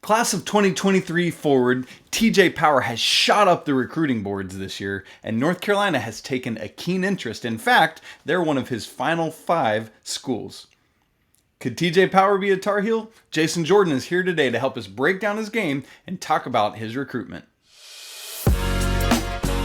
Class of 2023 forward, TJ Power has shot up the recruiting boards this year, and North Carolina has taken a keen interest. In fact, they're one of his final 5 schools. Could TJ Power be a Tar Heel? Jason Jordan is here today to help us break down his game and talk about his recruitment.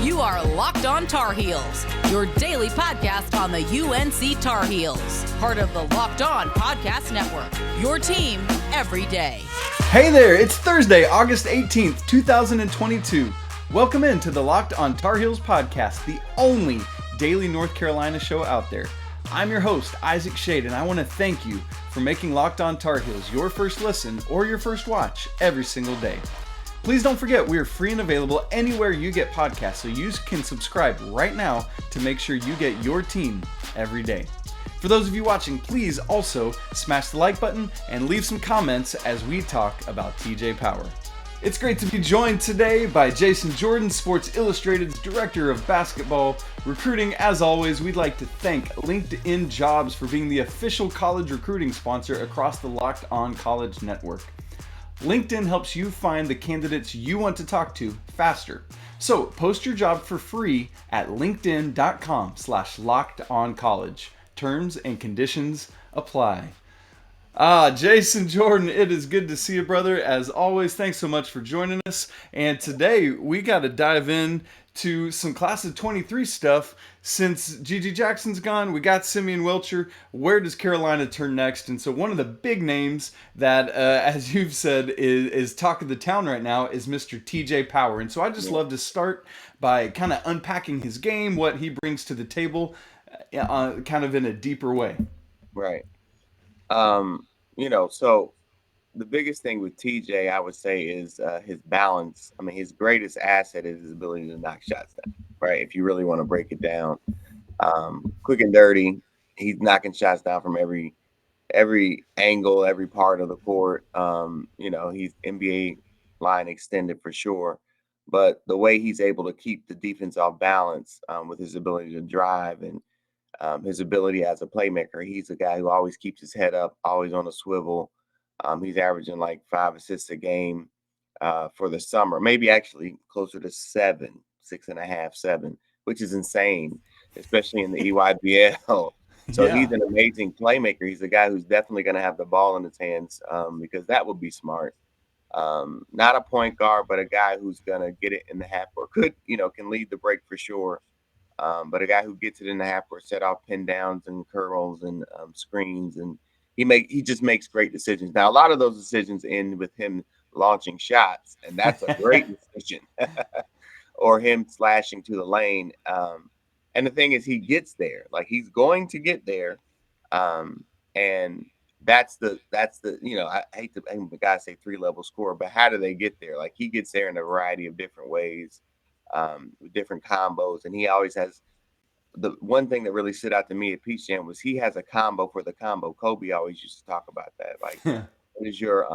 You are Locked On Tar Heels, your daily podcast on the UNC Tar Heels, part of the Locked On Podcast Network, your team every day. Hey there, it's Thursday, August 18th, 2022. Welcome into the Locked On Tar Heels podcast, the only daily North Carolina show out there. I'm your host, Isaac Shade, and I want to thank you for making Locked On Tar Heels your first listen or your first watch every single day. Please don't forget, we are free and available anywhere you get podcasts, so you can subscribe right now to make sure you get your team every day. For those of you watching, please also smash the like button and leave some comments as we talk about TJ Power. It's great to be joined today by Jason Jordan, Sports Illustrated's Director of Basketball Recruiting. As always, we'd like to thank LinkedIn Jobs for being the official college recruiting sponsor across the Locked On College Network. LinkedIn helps you find the candidates you want to talk to faster. So post your job for free at linkedin.com/lockedoncollege. Terms and conditions apply. Jason Jordan, it is good to see you, brother. As always, thanks so much for joining us. And today we got to dive in to some class of 23 stuff. Since Gigi Jackson's gone, we got Simeon, Wilcher. Where does Carolina turn next? And so one of the big names that, as you've said, is talk of the town right now is Mr. TJ Power. And so I just love to start by kind of unpacking his game, what he brings to the table, kind of in a deeper way. Right. So the biggest thing with TJ, I would say, is his balance. I mean, his greatest asset is his ability to knock shots down, right? If you really want to break it down, quick and dirty, he's knocking shots down from every angle, every part of the court. He's NBA line extended for sure, but the way he's able to keep the defense off balance with his ability to drive and his ability as a playmaker. He's a guy who always keeps his head up, always on a swivel. He's averaging like 5 assists a game for the summer, maybe actually closer to 6.5, 7, which is insane, especially in the EYBL. So He's an amazing playmaker. He's a guy who's definitely going to have the ball in his hands because that would be smart. Not a point guard, but a guy who's going to get it in the half or can lead the break for sure. But a guy who gets it in the half court, set off pin downs and curls and screens, and he just makes great decisions. Now, a lot of those decisions end with him launching shots, and that's a great decision, or him slashing to the lane. And the thing is, he gets there. Like, he's going to get there, and that's the I hate the guy say 3-level scorer, but how do they get there? Like, he gets there in a variety of different ways. With different combos, and he always has the one thing that really stood out to me at Peach Jam was he has a combo for the combo. Kobe always used to talk about that. Like, what is your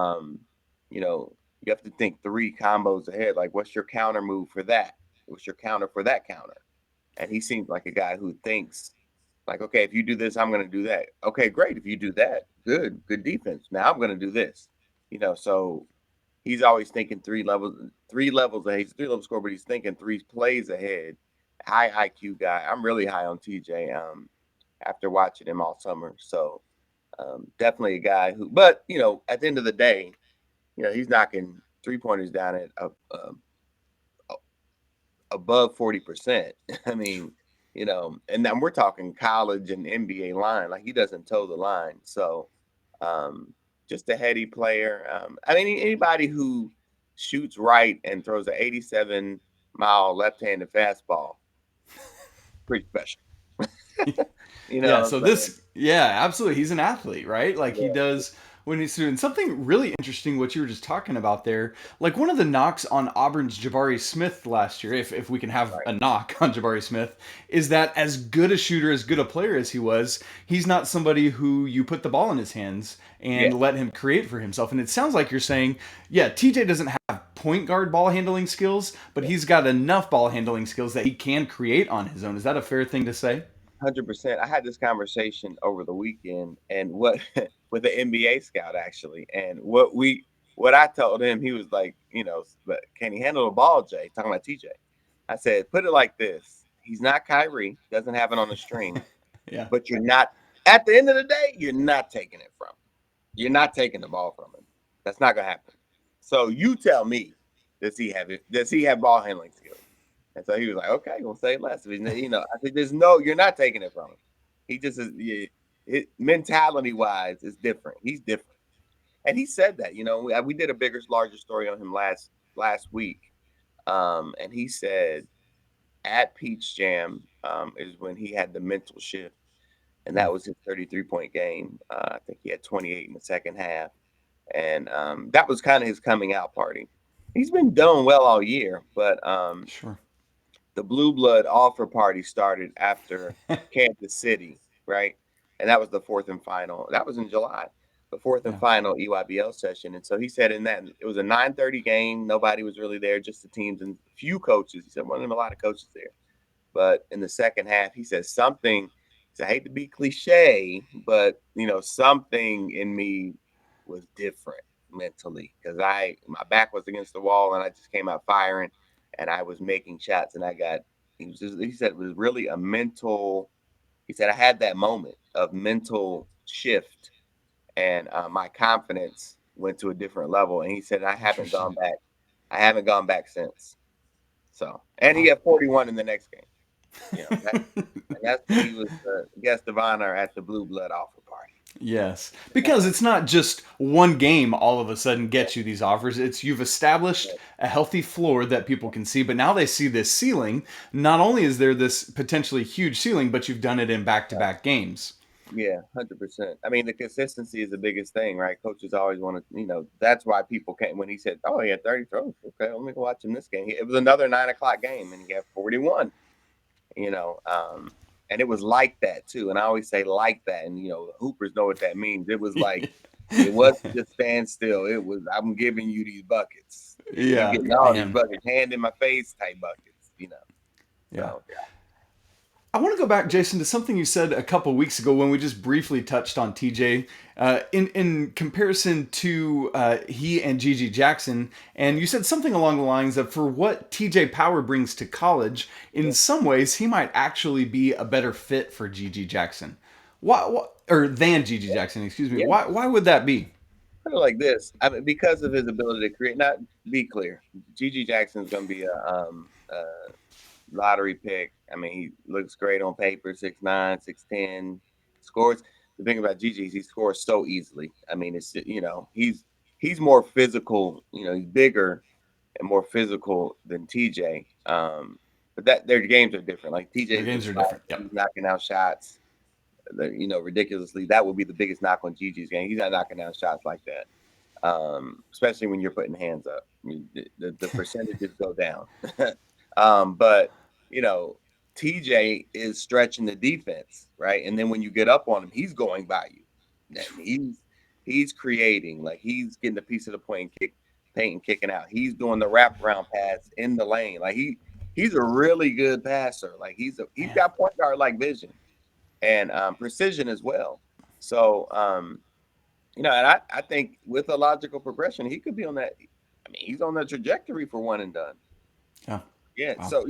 you have to think 3 combos ahead. Like, what's your counter move for that? What's your counter for that counter? And he seems like a guy who thinks like, okay, if you do this, I'm going to do that. Okay, great. If you do that, good defense. Now I'm going to do this. So he's always thinking 3 levels ahead. He's a 3-level scorer, but he's thinking 3 plays ahead. High IQ guy. I'm really high on TJ after watching him all summer. So definitely a guy who, but, at the end of the day, he's knocking 3-pointers down at above 40%. I mean, and then we're talking college and NBA line. Like, he doesn't toe the line. So, just a heady player. Anybody who shoots right and throws an 87-mile left-handed fastball, pretty special. Absolutely. He's an athlete, right? Like, he does when he's doing something really interesting, what you were just talking about there. Like, one of the knocks on Auburn's Jabari Smith last year, if we can have a knock on Jabari Smith, is that as good a shooter, as good a player as he was, he's not somebody who you put the ball in his hands and let him create for himself. And it sounds like you're saying, TJ doesn't have point guard ball handling skills, but he's got enough ball handling skills that he can create on his own. Is that a fair thing to say? 100%. I had this conversation over the weekend and with the NBA scout actually, and what we what I told him, he was like, but can he handle the ball, Jay? Talking about TJ. I said, put it like this. He's not Kyrie, doesn't have it on the string, Yeah. but you're not, at the end of the day, you're not taking it from him. You're not taking the ball from him. That's not going to happen. So you tell me, does he have ball handling skills? And so he was like, okay, we'll say less. I think you're not taking it from him. He just is, mentality wise is different. He's different. And he said that, we did a larger story on him last week. And he said at Peach Jam is when he had the mental shift. And that was his 33-point game. I think he had 28 in the second half. And that was kind of his coming out party. He's been doing well all year, but Sure. the Blue Blood offer party started after Kansas City, right? And that was the fourth and final. That was in July, the fourth and final EYBL session. And so he said in that it was a 9:30 game. Nobody was really there, just the teams and a few coaches. He said wasn't a lot of coaches there. But in the second half, he said something. I hate to be cliche, but something in me was different mentally because my back was against the wall and I just came out firing and I was making shots and he said it was really a mental. He said I had that moment of mental shift and my confidence went to a different level. And he said I haven't gone back. I haven't gone back since. So and he had 41 in the next game. And that's when he was the guest of honor at the Blue Blood offer party. Yes, because it's not just one game all of a sudden gets you these offers. It's you've established a healthy floor that people can see, but now they see this ceiling. Not only is there this potentially huge ceiling, but you've done it in back-to-back games. Yeah, 100%. I mean, the consistency is the biggest thing, right? Coaches always want to, that's why people came when he said, "Oh, he had 30 throws." Okay, let me go watch him this game. It was another 9:00 game, and he had 41. And it was like that too. And I always say like that. And hoopers know what that means. It was like it wasn't just stand still. It was I'm giving you these buckets. Yeah, you're getting all these buckets, hand in my face type buckets. Yeah. So, yeah. I want to go back, Jason, to something you said a couple of weeks ago when we just briefly touched on TJ in comparison to he and GG Jackson. And you said something along the lines of for what TJ Power brings to college, in some ways, he might actually be a better fit for GG Jackson. Than GG Jackson, excuse me. Yeah. Why would that be? Kind of like this. I mean, because of his ability to create, not be clear. GG Jackson is going to be a lottery pick. I mean, he looks great on paper, 6'9", 6'10", scores. The thing about Gigi is he scores so easily. I mean, it's he's more physical. He's bigger and more physical than TJ. But their games are different. Like TJ, their games are different. Yep. He's knocking out shots. Ridiculously. That would be the biggest knock on Gigi's game. He's not knocking down shots like that. Especially when you're putting hands up. I mean, the percentages go down. But TJ is stretching the defense, right? And then when you get up on him, he's going by you. He's creating, like he's getting a piece of the paint and kicking out. He's doing the wraparound pass in the lane. Like he's a really good passer. Like he's got point guard like vision and precision as well. So and I think with a logical progression, he could be on that. I mean, he's on the trajectory for one and done. Yeah. Yeah. Wow. So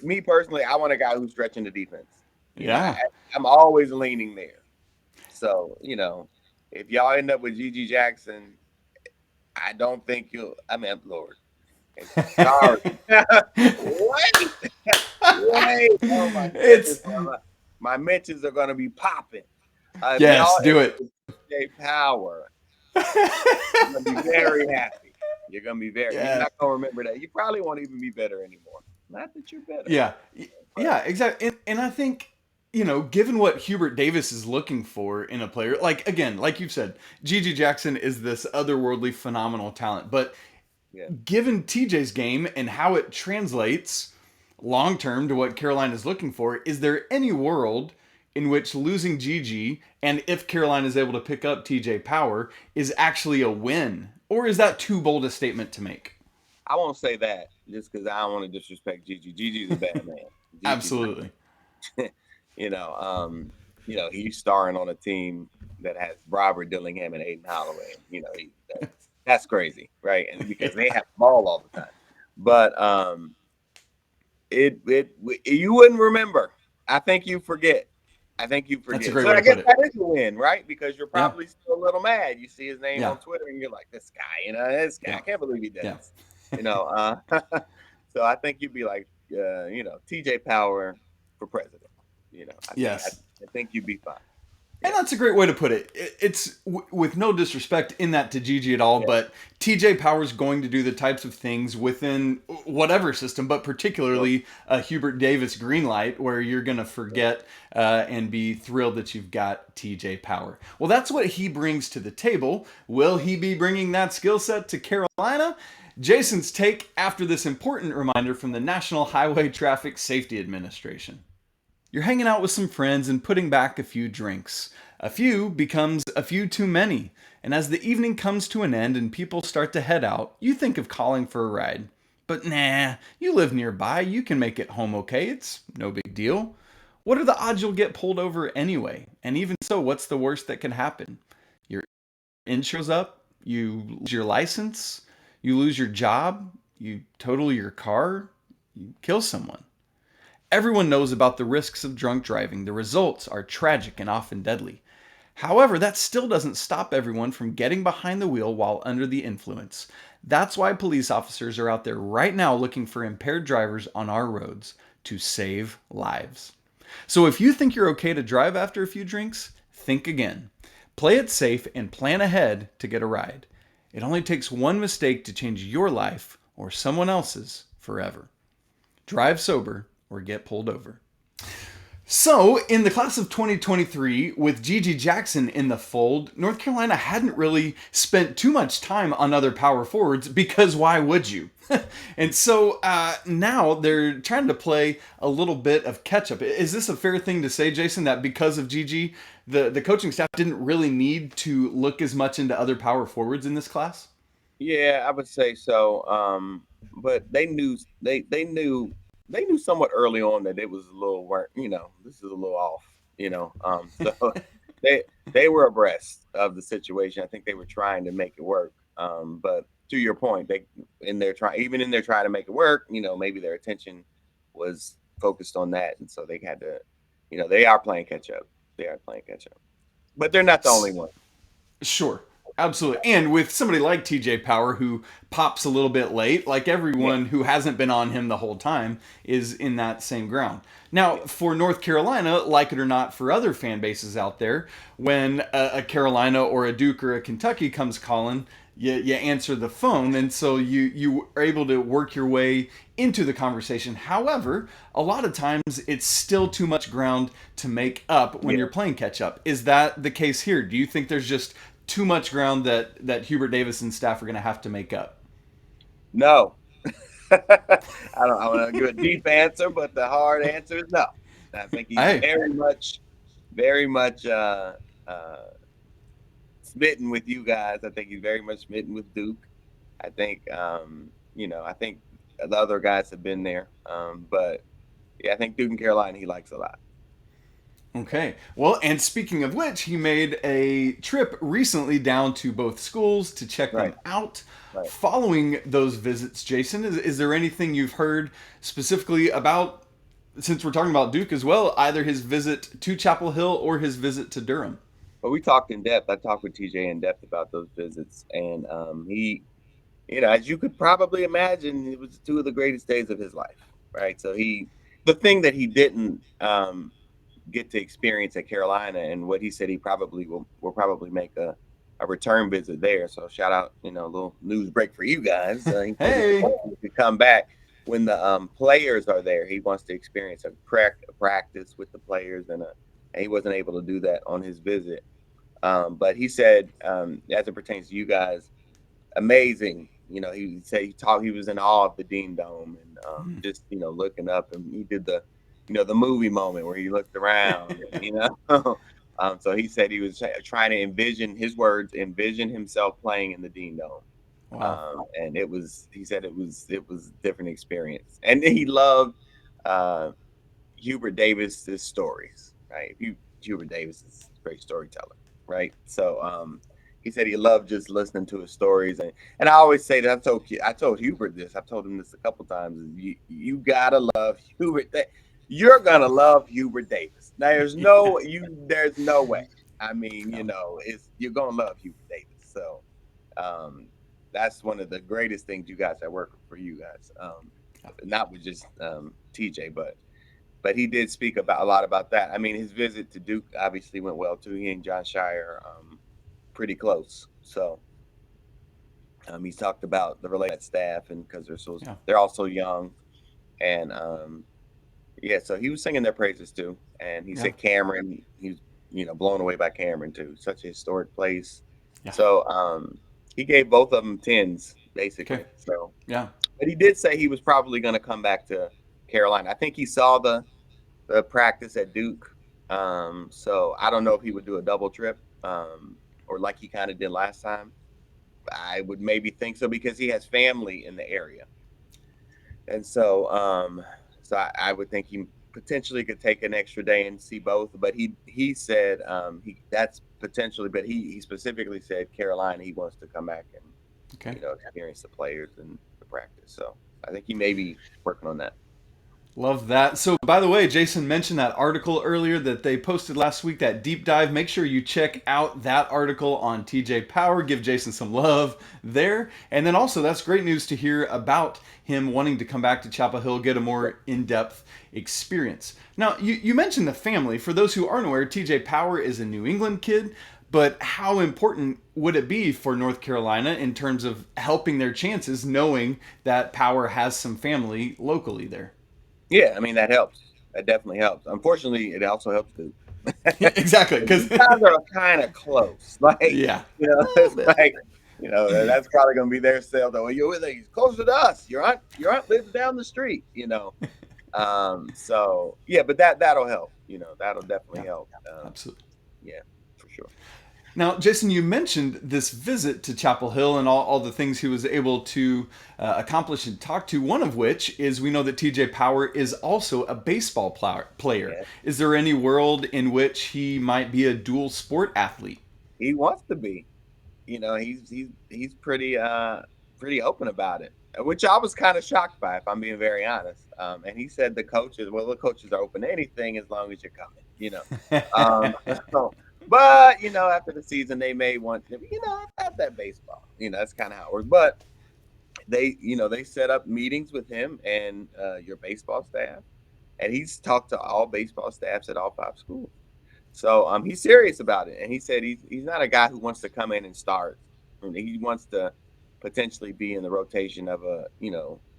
me personally, I want a guy who's stretching the defense. I'm always leaning there. So if y'all end up with GG Jackson, I don't think you'll. I mean, Lord, sorry. Wait. Oh my goodness. My mentions are gonna be popping. Yes, do it. Power. I'm gonna be very happy. You're going to be you're not going to remember that. You probably won't even be better anymore. Not that you're better. Yeah, exactly. And I think, given what Hubert Davis is looking for in a player, like you've said, GG Jackson is this otherworldly, phenomenal talent. But given TJ's game and how it translates long-term to what Carolina is looking for, is there any world in which losing GG, and if Carolina is able to pick up TJ Power, is actually a win? Or is that too bold a statement to make? I won't say that just because I don't want to disrespect Gigi. Gigi's a bad man. Absolutely. he's starring on a team that has Robert Dillingham and Aiden Holloway. That's crazy, right? And because they have the ball all the time. But you wouldn't remember. I think you forget. That's a great So way I to guess put it. that is a win, right? Because you're Yeah. probably still a little mad. You see his name Yeah. on Twitter and you're like, this guy, Yeah. I can't believe he did Yeah. this. So I think you'd be like, TJ Power for president. Yes. I think you'd be fine. And Yeah. that's a great way to put it. It's with no disrespect in that to Gigi at all, Yeah. but TJ Power's going to do the types of things within whatever system, but particularly a Hubert Davis green light where you're going to forget and be thrilled that you've got TJ Power. Well, that's what he brings to the table. Will he be bringing that skill set to Carolina? Jason's take after this important reminder from the National Highway Traffic Safety Administration. You're hanging out with some friends and putting back a few drinks. A few becomes a few too many, and as the evening comes to an end and people start to head out, you think of calling for a ride. But nah, you live nearby, you can make it home okay, it's no big deal. What are the odds you'll get pulled over anyway? And even so, what's the worst that can happen? Your insurance up, you lose your license, you lose your job, you total your car, you kill someone. Everyone knows about the risks of drunk driving. The results are tragic and often deadly. However, that still doesn't stop everyone from getting behind the wheel while under the influence. That's why police officers are out there right now looking for impaired drivers on our roads to save lives. So if you think you're okay to drive after a few drinks, think again. Play it safe and plan ahead to get a ride. It only takes one mistake to change your life or someone else's forever. Drive sober or get pulled over. So, in the class of 2023, with Gigi Jackson in the fold, North Carolina hadn't really spent too much time on other power forwards because why would you? And so now they're trying to play a little bit of catch up. Is this a fair thing to say, Jason, that because of Gigi, the coaching staff didn't really need to look as much into other power forwards in this class? Yeah, I would say so. But they knew somewhat early on that it was a little work. This is a little off. So they were abreast of the situation. I think they were trying to make it work. But to your point, in their trying to make it work, maybe their attention was focused on that, and so they had to, they are playing catch up. But they're not the only one. Sure. Absolutely. And with somebody like TJ Power who pops a little bit late, like everyone who hasn't been on him the whole time is in that same ground. Now, for North Carolina, like it or not for other fan bases out there, when a Carolina or a Duke or a Kentucky comes calling, you answer the phone, and so you are able to work your way into the conversation. However, a lot of times it's still too much ground to make up when you're playing catch up. Is that the case here? Do you think there's just too much ground that Hubert Davis and staff are going to have to make up? No. I want to give a deep answer, but the hard answer is no. I think he's very much smitten with you guys. I think he's very much smitten with Duke. I think I think the other guys have been there. But yeah, I think Duke and Carolina he likes a lot. Okay. Well, and speaking of which, he made a trip recently down to both schools to check them out. Right. Following those visits, Jason, is there anything you've heard specifically about, since we're talking about Duke as well, either his visit to Chapel Hill or his visit to Durham? Well, we talked in depth. I talked with TJ in depth about those visits, and he, as you could probably imagine, it was two of the greatest days of his life, right? So the thing that he didn't get to experience at Carolina, and what he said he probably will probably make a return visit there. So shout out, a little news break for you guys. Hey, to come back when the players are there. He wants to experience a practice with the players, and he wasn't able to do that on his visit. But he said, as it pertains to you guys, amazing. He said he was in awe of the Dean Dome, and just looking up, and he did the the movie moment where he looked around, so he said he was trying to envision himself playing in the Dean Dome. Wow. And he said it was a different experience. And he loved Hubert Davis's stories, right? If you Hubert Davis is a great storyteller, right? So he said he loved just listening to his stories, and I always say that I told Hubert this. I've told him this a couple times. You gotta love Hubert. You're gonna love Hubert Davis. Now there's no way. I mean, you're gonna love Hubert Davis. So um, that's one of the greatest things you guys that work for you guys. Not with just TJ, but he did speak about a lot about that. I mean, his visit to Duke obviously went well too. He and John Shire pretty close. So he's talked about the related staff and because they're all so young, and yeah. So he was singing their praises too, and he said Cameron. He was blown away by Cameron too. Such a historic place. Yeah. So he gave both of them 10s basically. Okay. So yeah. But he did say he was probably going to come back to Carolina. I think he saw the practice at Duke. So I don't know if he would do a double trip or like he kind of did last time. I would maybe think so because he has family in the area. And so I would think he potentially could take an extra day and see both. But he said that's potentially, but he specifically said Carolina, he wants to come back and experience the players and the practice. So I think he may be working on that. Love that. So, by the way, Jason mentioned that article earlier that they posted last week, that deep dive. Make sure you check out that article on TJ Power. Give Jason some love there. And then also, that's great news to hear about him wanting to come back to Chapel Hill, get a more in-depth experience. Now, you mentioned the family. For those who aren't aware, TJ Power is a New England kid. But how important would it be for North Carolina in terms of helping their chances, knowing that Power has some family locally there? Yeah, I mean, that helps. That definitely helps. Unfortunately, it also helps too. Exactly, because guys are kind of close. Like, it's like, that's probably going to be their sale. Though he's closer to us. Your aunt lives down the street. So yeah, but that'll help. That'll definitely help. Absolutely. Yeah, for sure. Now, Jason, you mentioned this visit to Chapel Hill and all the things he was able to accomplish and talk to, one of which is we know that TJ Power is also a baseball player. Yeah. Is there any world in which he might be a dual sport athlete? He wants to be. He's pretty open about it, which I was kind of shocked by, if I'm being very honest. And he said the coaches are open to anything as long as you're coming, But, after the season, they may want to, have that baseball. That's kind of how it works. But they set up meetings with him and your baseball staff. And he's talked to all baseball staffs at all 5 schools. So he's serious about it. And he said he's not a guy who wants to come in and start. He wants to potentially be in the rotation of a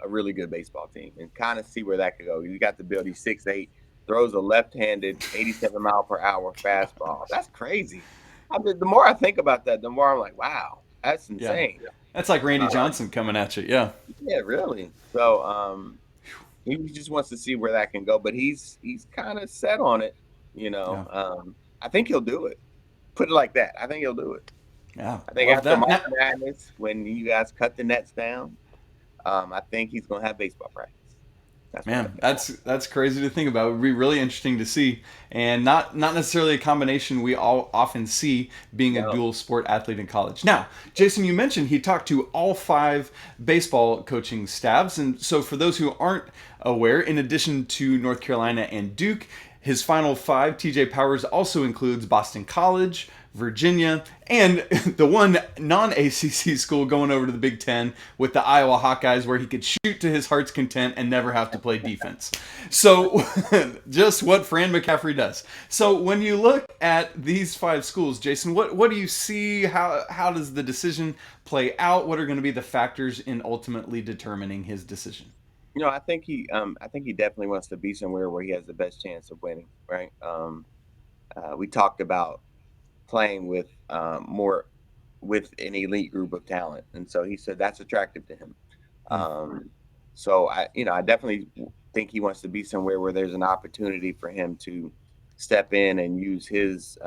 really good baseball team and kind of see where that could go. You got to build. He's 6'8", throws a left-handed 87-mile-per-hour fastball. That's crazy. The more I think about that, the more I'm like, wow, that's insane. Yeah. That's like Randy Johnson coming at you. Yeah. Yeah, really. So he just wants to see where that can go, but he's kind of set on it. I think he'll do it. Put it like that. I think he'll do it. Yeah. I think after March Madness, when you guys cut the nets down, I think he's going to have baseball practice. That's crazy to think about. It would be really interesting to see, and not necessarily a combination we all often see being a dual sport athlete in college. Now, Jason, you mentioned he talked to all 5 baseball coaching staffs, and so for those who aren't aware, in addition to North Carolina and Duke, his final 5, TJ Powers, also includes Boston College, Virginia, and the one non-ACC school going over to the Big Ten with the Iowa Hawkeyes, where he could shoot to his heart's content and never have to play defense. So just what Fran McCaffrey does. So when you look at these 5 schools, Jason, what do you see? How does the decision play out? What are going to be the factors in ultimately determining his decision? I think he definitely wants to be somewhere where he has the best chance of winning, right? We talked about playing with more with an elite group of talent, and so he said that's attractive to him. So I definitely think he wants to be somewhere where there's an opportunity for him to step in and use his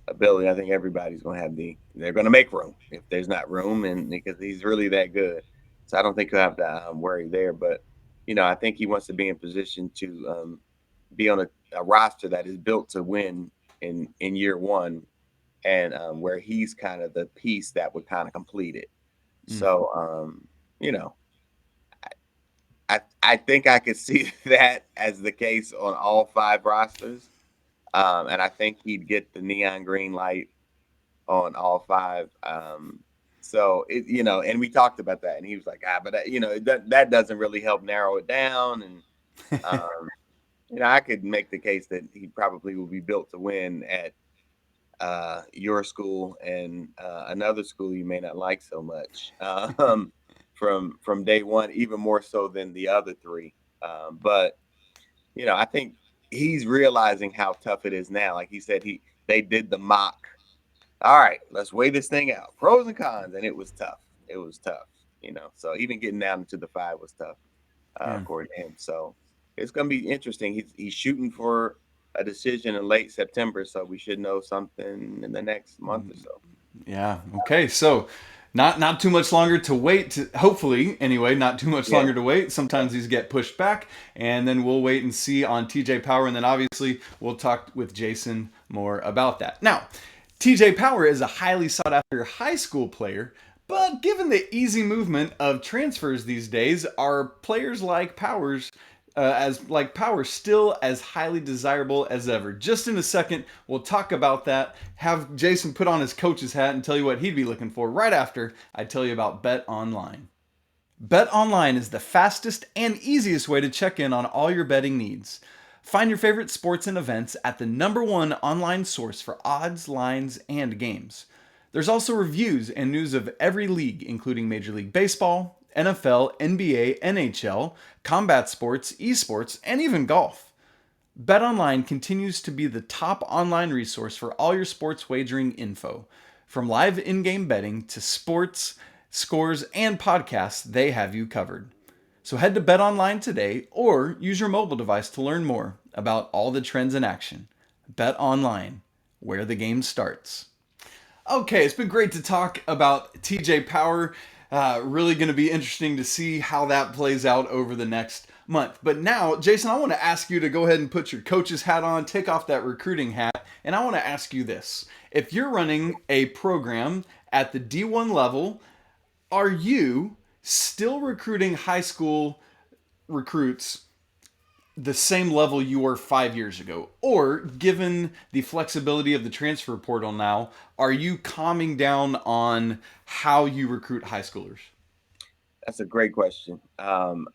ability. I think everybody's going to have they're going to make room if there's not room, and because he's really that good. So I don't think he'll have to worry there. But, I think he wants to be in position to be on a roster that is built to win in year one, and where he's kind of the piece that would kind of complete it. So you know, I think I could see that as the case on all 5 rosters. And I think he'd get the neon green light on all 5. So and we talked about that, and he was like, but that doesn't really help narrow it down. And um, I could make the case that he probably will be built to win at your school and another school you may not like so much from day one, even more so than the other 3. But I think he's realizing how tough it is now. Like he said, they did the mock. All right, let's weigh this thing out, pros and cons, and it was tough. It was tough. So even getting down to the 5 was tough, according to him. So it's going to be interesting. He's shooting for a decision in late September, so we should know something in the next month or so. Yeah. Okay. So, not too much longer to wait. Hopefully, anyway, not too much longer to wait. Sometimes these get pushed back, and then we'll wait and see on TJ Power, and then obviously we'll talk with Jason more about that. Now, TJ Power is a highly sought after high school player. But given the easy movement of transfers these days, are players like Power still as highly desirable as ever? Just in a second, we'll talk about that. Have Jason put on his coach's hat and tell you what he'd be looking for right after I tell you about Bet Online. Bet Online is the fastest and easiest way to check in on all your betting needs. Find your favorite sports and events at the #1 online source for odds, lines, and games. There's also reviews and news of every league, including Major League Baseball, NFL, NBA, NHL, combat sports, esports, and even golf. BetOnline continues to be the top online resource for all your sports wagering info. From live in-game betting to sports, scores, and podcasts, they have you covered. So head to BetOnline today or use your mobile device to learn more about all the trends in action. BetOnline, where the game starts. Okay, it's been great to talk about TJ Power. Really going to be interesting to see how that plays out over the next month. But now, Jason, I want to ask you to go ahead and put your coach's hat on, take off that recruiting hat, and I want to ask you this. If you're running a program at the D1 level, are you still recruiting high school recruits the same level you were 5 years ago? Or, given the flexibility of the transfer portal now, are you calming down on how you recruit high schoolers? That's a great question. How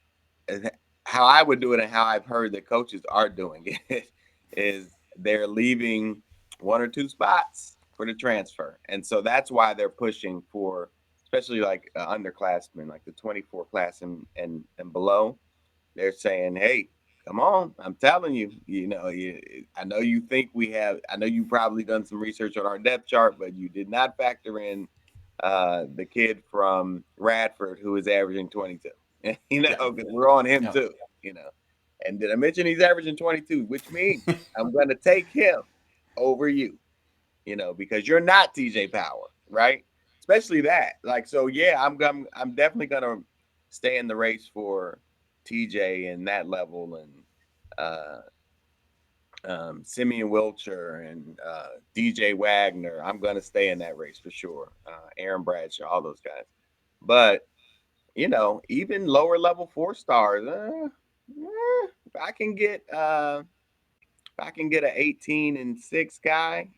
I would do it and how I've heard that coaches are doing it is they're leaving 1 or 2 spots for the transfer. And so that's why they're pushing for, especially like underclassmen, like the 24 class and below. They're saying, hey, come on, I'm telling you, I know you think I know you probably done some research on our depth chart, but you did not factor in the kid from Radford who is averaging 22. Because we're on him too, And did I mention he's averaging 22, which means I'm going to take him over you, because you're not TJ Power, right? Especially that. Like, so yeah, I'm definitely going to stay in the race for TJ and that level, and Simeon Wilcher and DJ Wagner. I'm going to stay in that race for sure. Aaron Bradshaw, all those guys. But, even lower level 4-stars, if I can get an 18-6 guy,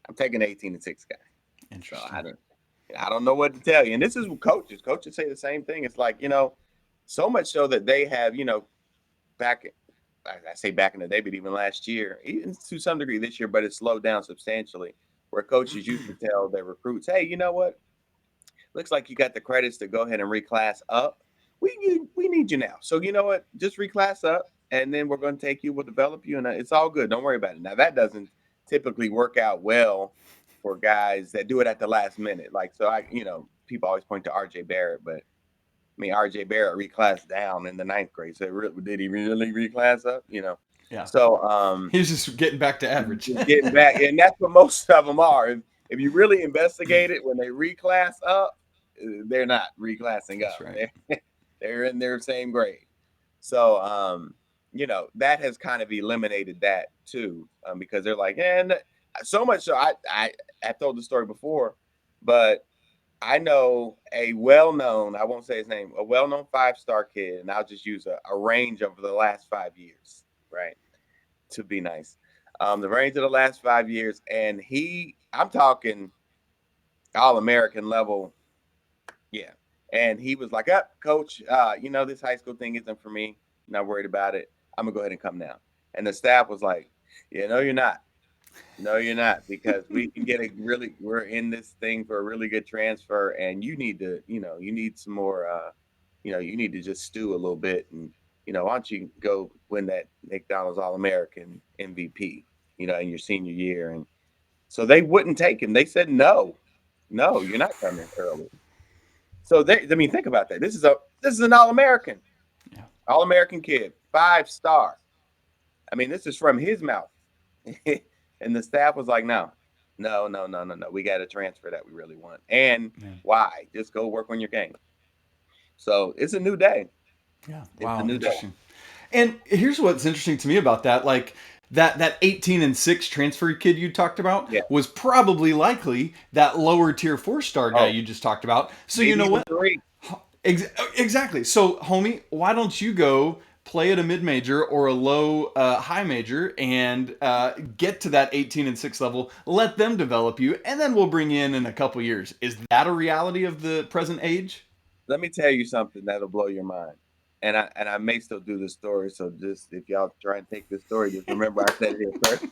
I'm taking an 18-6 guy. Interesting. So I don't know what to tell you. And this is what coaches say the same thing. It's like, so much so that they have, back in the day, but even last year, even to some degree this year, but it's slowed down substantially, where coaches used to tell their recruits, hey, you know what? Looks like you got the credits to go ahead and reclass up. We need you now. So you know what? Just reclass up, and then we're going to take you. We'll develop you, and it's all good. Don't worry about it. Now, that doesn't typically work out well for guys that do it at the last minute. Like, so people always point to RJ Barrett, but I mean, RJ Barrett reclassed down in the 9th grade. So did he really reclass up? Yeah. So he's just getting back to average. Getting back, and that's what most of them are. If you really investigate it, when they reclass up, they're not reclassing up. Right. They're in their same grade. So that has kind of eliminated that too, because they're like, So much so, I told the story before, but I know a well-known, I won't say his name, a well-known 5-star kid, and I'll just use a range over the last 5 years, right? To be nice. The range of the last 5 years, and I'm talking All-American level. Yeah. And he was like, coach, this high school thing isn't for me. Not worried about it. I'm going to go ahead and come now. And the staff was like, yeah, no, you're not. No, you're not, because we can get we're in this thing for a really good transfer, and you need to, you need some more, you need to just stew a little bit, and, why don't you go win that McDonald's All-American MVP, in your senior year. And so they wouldn't take him. They said, no, you're not coming early. So think about that. This is an All-American, All-American kid, 5-star. This is from his mouth. And the staff was like, no. We got a transfer that we really want. And why? Just go work on your game. So it's a new day. Yeah. Wow. It's a new day. And here's what's interesting to me about that. Like that 18-6 transfer kid you talked about was probably likely that lower tier 4-star guy you just talked about. So you know what? Exactly. So homie, why don't you go play at a mid-major or a low high major and get to that 18-6 level, let them develop you, and then we'll bring you in a couple years. Is that a reality of the present age? Let me tell you something that'll blow your mind. And I may still do this story, so just if y'all try and take this story, just remember I said it here first.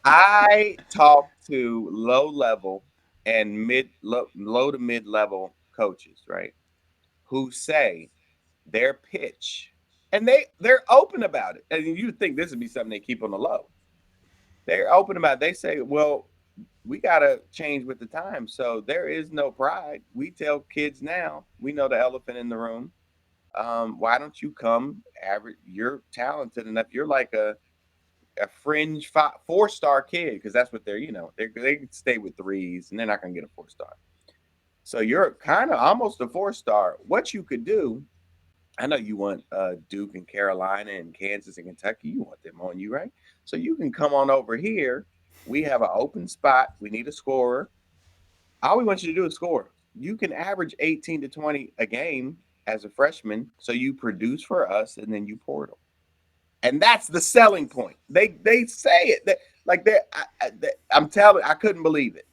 I talked to low-level and low to mid-level coaches, right, who say their pitch, and they're open about it. And you'd think this would be something they keep on the low. They're open about it. They say, well, we got to change with the time. So there is no pride. We tell kids now, we know the elephant in the room. Why don't you come average? You're talented enough. You're like a fringe 4-star kid, because that's what they stay with 3s, and they're not going to get a 4-star. So you're kind of almost a 4-star. What you could do, I know you want Duke and Carolina and Kansas and Kentucky. You want them on you, right? So you can come on over here. We have an open spot. We need a scorer. All we want you to do is score. You can average 18 to 20 a game as a freshman, so you produce for us, and then you portal. And that's the selling point. They say it. I'm telling, I couldn't believe it.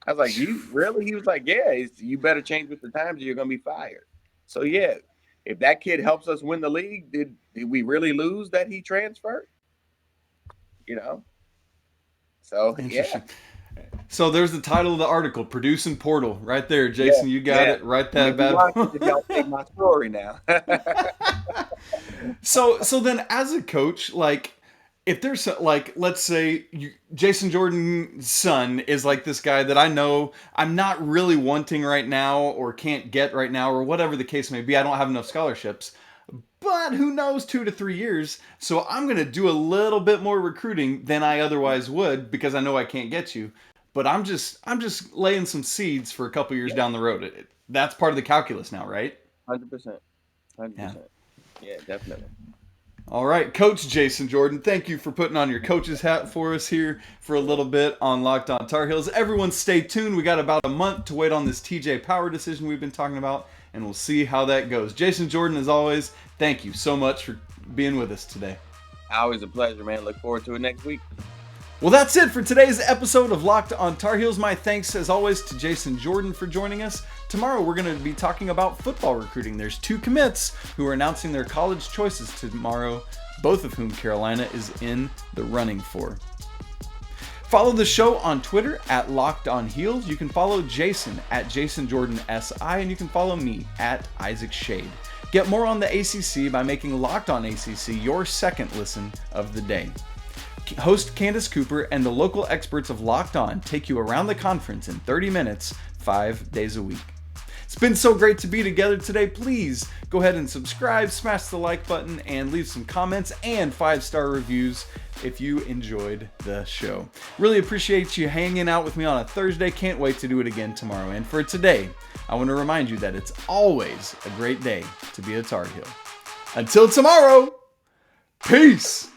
I was like, you really? He was like, yeah, you better change with the times or you're going to be fired. So, yeah, if that kid helps us win the league, did we really lose that he transferred? So, yeah. So there's the title of the article, Produce and Portal, right there. Jason, you got it. Write that bad. Y'all take my story now. So then as a coach, like, if there's like, let's say Jason Jordan's son is like this guy that I know I'm not really wanting right now or can't get right now or whatever the case may be. I don't have enough scholarships. But who knows, 2 to 3 years. So I'm going to do a little bit more recruiting than I otherwise would, because I know I can't get you. But I'm just laying some seeds for a couple years down the road. That's part of the calculus now, right? 100%. Yeah, definitely. All right, Coach Jason Jordan, thank you for putting on your coach's hat for us here for a little bit on Locked On Tar Heels. Everyone stay tuned. We got about a month to wait on this TJ Power decision we've been talking about, and we'll see how that goes. Jason Jordan, as always, thank you so much for being with us today. Always a pleasure, man. Look forward to it next week. Well, that's it for today's episode of Locked On Tar Heels. My thanks, as always, to Jason Jordan for joining us. Tomorrow, we're going to be talking about football recruiting. There's 2 commits who are announcing their college choices tomorrow, both of whom Carolina is in the running for. Follow the show on Twitter at Locked On Heels. You can follow Jason at JasonJordanSI, and you can follow me at Isaac Shade. Get more on the ACC by making Locked On ACC your second listen of the day. Host Candace Cooper and the local experts of Locked On take you around the conference in 30 minutes, 5 days a week. It's been so great to be together today. Please go ahead and subscribe, smash the like button, and leave some comments and 5-star reviews if you enjoyed the show. Really appreciate you hanging out with me on a Thursday. Can't wait to do it again tomorrow. And for today, I want to remind you that it's always a great day to be a Tar Heel. Until tomorrow, peace!